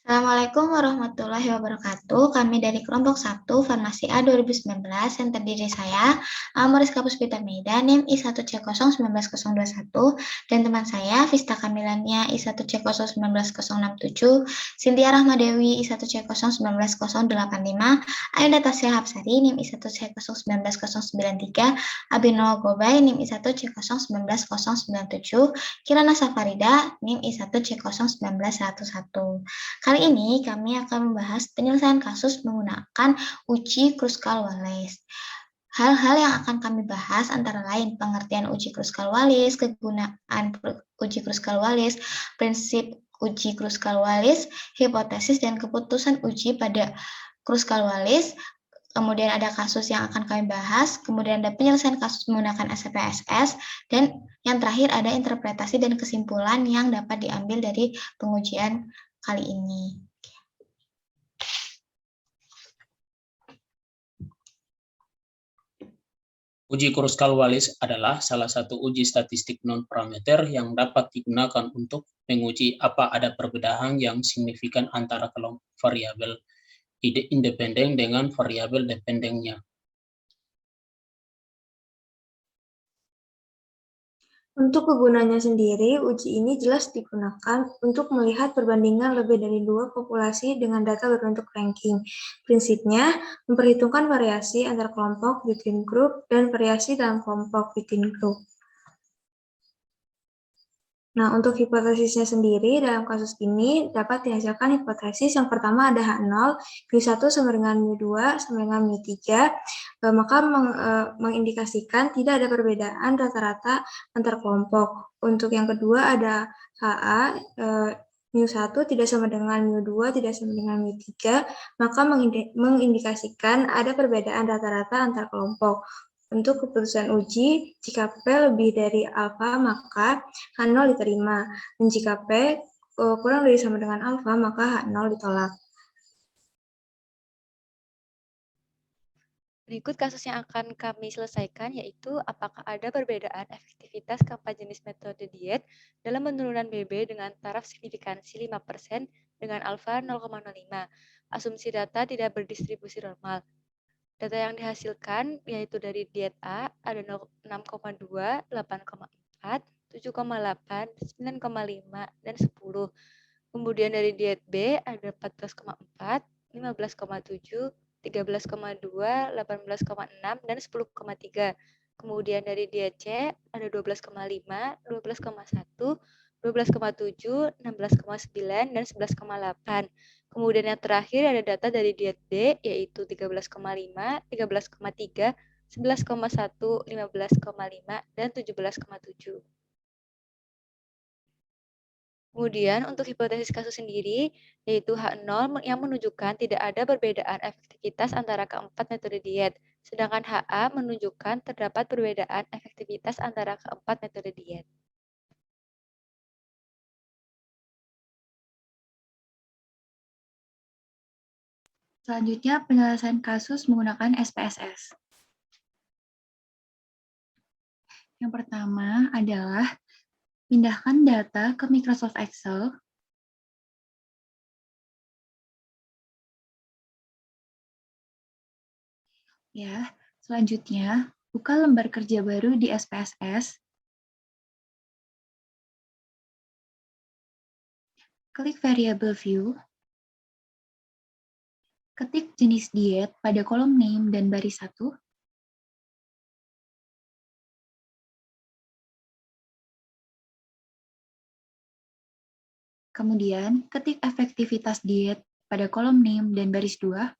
Assalamualaikum warahmatullahi wabarakatuh. Kami dari kelompok 1 Farmasi A 2019 yang terdiri saya, Mariska Puspita Meida, NIM I1C019021, dan teman saya, Vista Kamilania I1C019067, Cynthia Rahmadewi I1C019085, Aida Tasya Hapsari, NIM I1C019093, Abinoa Gobay, NIM I1C019097, Kirana Safarida, NIM I1C019101. Kali ini kami akan membahas penyelesaian kasus menggunakan uji Kruskal-Wallis. Hal-hal yang akan kami bahas antara lain pengertian uji Kruskal-Wallis, kegunaan uji Kruskal-Wallis, prinsip uji Kruskal-Wallis, hipotesis dan keputusan uji pada Kruskal-Wallis. Kemudian ada kasus yang akan kami bahas, kemudian ada penyelesaian kasus menggunakan SPSS, dan yang terakhir ada interpretasi dan kesimpulan yang dapat diambil dari pengujian kali ini. Uji Kruskal-Wallis adalah salah satu uji statistik non-parameter yang dapat digunakan untuk menguji apa ada perbedaan yang signifikan antara kelompok variabel independen dengan variabel dependennya. Untuk kegunaannya sendiri, uji ini jelas digunakan untuk melihat perbandingan lebih dari dua populasi dengan data berbentuk ranking. Prinsipnya, memperhitungkan variasi antar kelompok within group dan variasi dalam kelompok within group. Nah, untuk hipotesisnya sendiri, dalam kasus ini dapat dihasilkan hipotesis yang pertama ada H0, Mu1 sama dengan Mu2 sama dengan Mu3, maka mengindikasikan tidak ada perbedaan rata-rata antar kelompok. Untuk yang kedua ada HA, Mu1 tidak sama dengan Mu2, tidak sama dengan Mu3, maka mengindikasikan ada perbedaan rata-rata antar kelompok. Untuk keputusan uji, jika P lebih dari alfa, maka H0 diterima. Dan jika P kurang dari sama dengan alfa, maka H0 ditolak. Berikut kasus yang akan kami selesaikan, yaitu apakah ada perbedaan efektivitas keempat jenis metode diet dalam penurunan BB dengan taraf signifikansi 5% dengan alfa 0,05. Asumsi data tidak berdistribusi normal. Data yang dihasilkan yaitu dari diet A ada 6,2, 8,4, 7,8, 9,5, dan 10. Kemudian dari diet B ada 14,4, 15,7, 13,2, 18,6, dan 10,3. Kemudian dari diet C ada 12,5, 12,1, 12,7, 16,9, dan 11,8. Kemudian yang terakhir ada data dari diet D, yaitu 13,5, 13,3, 11,1, 15,5, dan 17,7. Kemudian untuk hipotesis kasus sendiri, yaitu H0 yang menunjukkan tidak ada perbedaan efektivitas antara keempat metode diet, sedangkan HA menunjukkan terdapat perbedaan efektivitas antara keempat metode diet. Selanjutnya, penyelesaian kasus menggunakan SPSS. Yang pertama adalah pindahkan data ke Microsoft Excel. Ya, selanjutnya, buka lembar kerja baru di SPSS. Klik variable view. Ketik jenis diet pada kolom name dan baris 1. Kemudian, ketik efektivitas diet pada kolom name dan baris 2.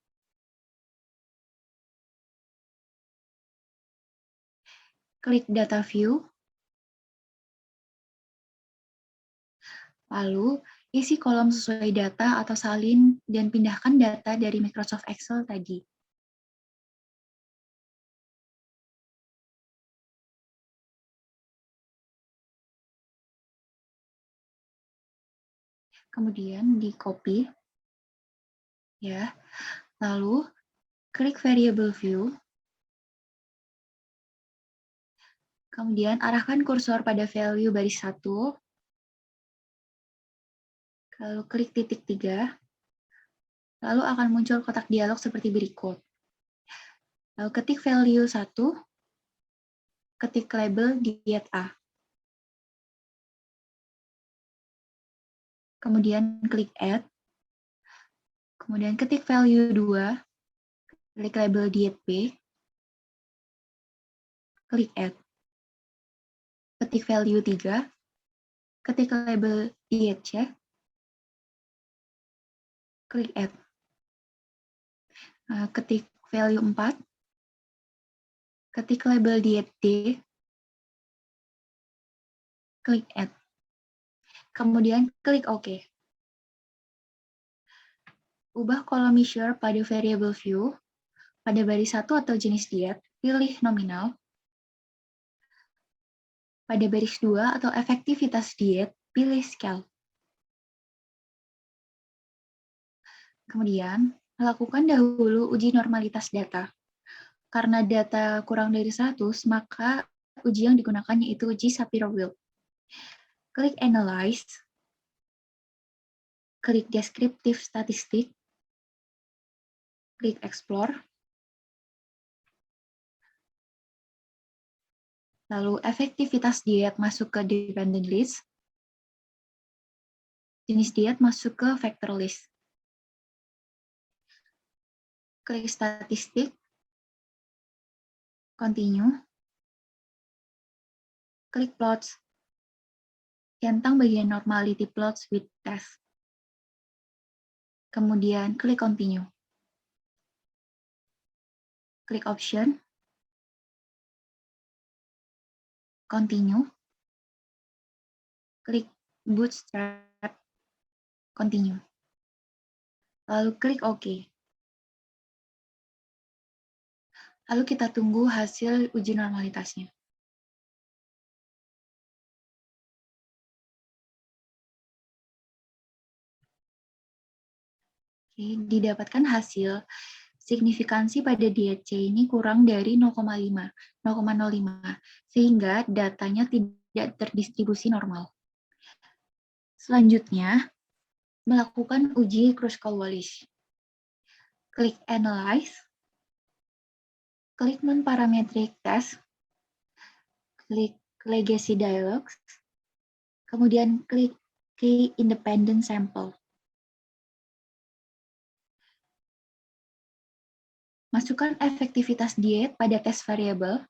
Klik data view. Lalu, isi kolom sesuai data atau salin dan pindahkan data dari Microsoft Excel tadi. Kemudian di copy. Ya. Lalu, klik variable view. Kemudian arahkan kursor pada value baris 1. Lalu klik titik 3. Lalu akan muncul kotak dialog seperti berikut. Lalu ketik value 1, ketik label diet A. Kemudian klik add. Kemudian ketik value 2, klik label diet B. Klik add. Ketik value 3, ketik label diet C. Klik add. Ketik value 4, ketik label diet D. Klik add. Kemudian klik OK. Ubah kolom measure pada variable view. Pada baris 1 atau jenis diet, pilih nominal. Pada baris 2 atau efektivitas diet, pilih scale. Kemudian, lakukan dahulu uji normalitas data. Karena data kurang dari 100, maka uji yang digunakan yaitu uji Shapiro-Wilk. Klik Analyze. Klik Descriptive Statistic. Klik Explore. Lalu efektivitas diet masuk ke Dependent List. Jenis diet masuk ke Vector List. Klik Statistik. Continue. Klik Plots. Centang bagian Normality Plots with Test. Kemudian klik Continue. Klik Option. Continue. Klik Bootstrap. Continue. Lalu klik OK. Lalu kita tunggu hasil uji normalitasnya. Oke, didapatkan hasil signifikansi pada diet C ini kurang dari 0,05, sehingga datanya tidak terdistribusi normal. Selanjutnya, melakukan uji Kruskal-Wallis. Klik Analyze, klik Non-Parametric Test, klik Legacy Dialogs, kemudian klik Key Independent Sample. Masukkan efektivitas diet pada tes variabel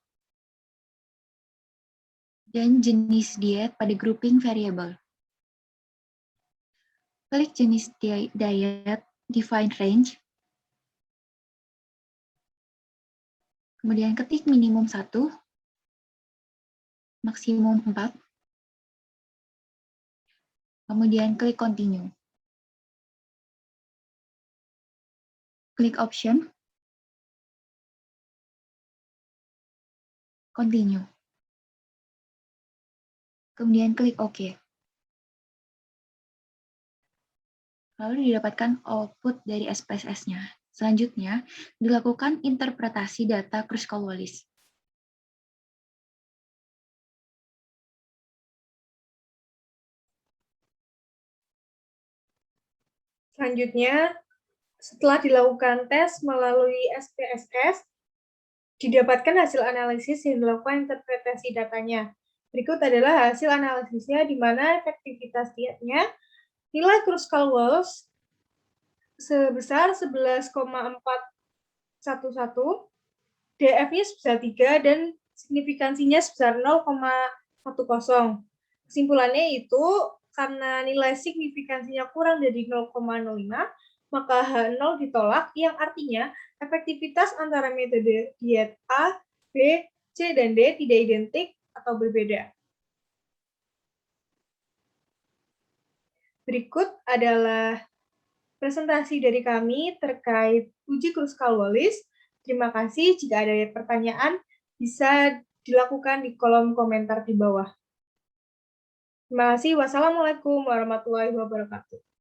dan jenis diet pada grouping variabel. Klik jenis diet Define Range, kemudian ketik minimum 1, maksimum 4, kemudian klik Continue. Klik Option, Continue. Kemudian klik OK. Lalu didapatkan output dari SPSS-nya. Selanjutnya, dilakukan interpretasi data Kruskal-Wallis. Selanjutnya, setelah dilakukan tes melalui SPSS, didapatkan hasil analisis yang dilakukan interpretasi datanya. Berikut adalah hasil analisisnya di mana efektivitas dietnya nilai Kruskal-Wallis sebesar 11,411, DF-nya sebesar 3, dan signifikansinya sebesar 0,10. Kesimpulannya itu, karena nilai signifikansinya kurang dari 0,05, maka H0 ditolak, yang artinya efektivitas antara metode diet A, B, C, dan D tidak identik atau berbeda. Berikut adalah presentasi dari kami terkait uji Kruskal-Wallis. Terima kasih. Jika ada pertanyaan, bisa dilakukan di kolom komentar di bawah. Terima kasih. Wassalamualaikum warahmatullahi wabarakatuh.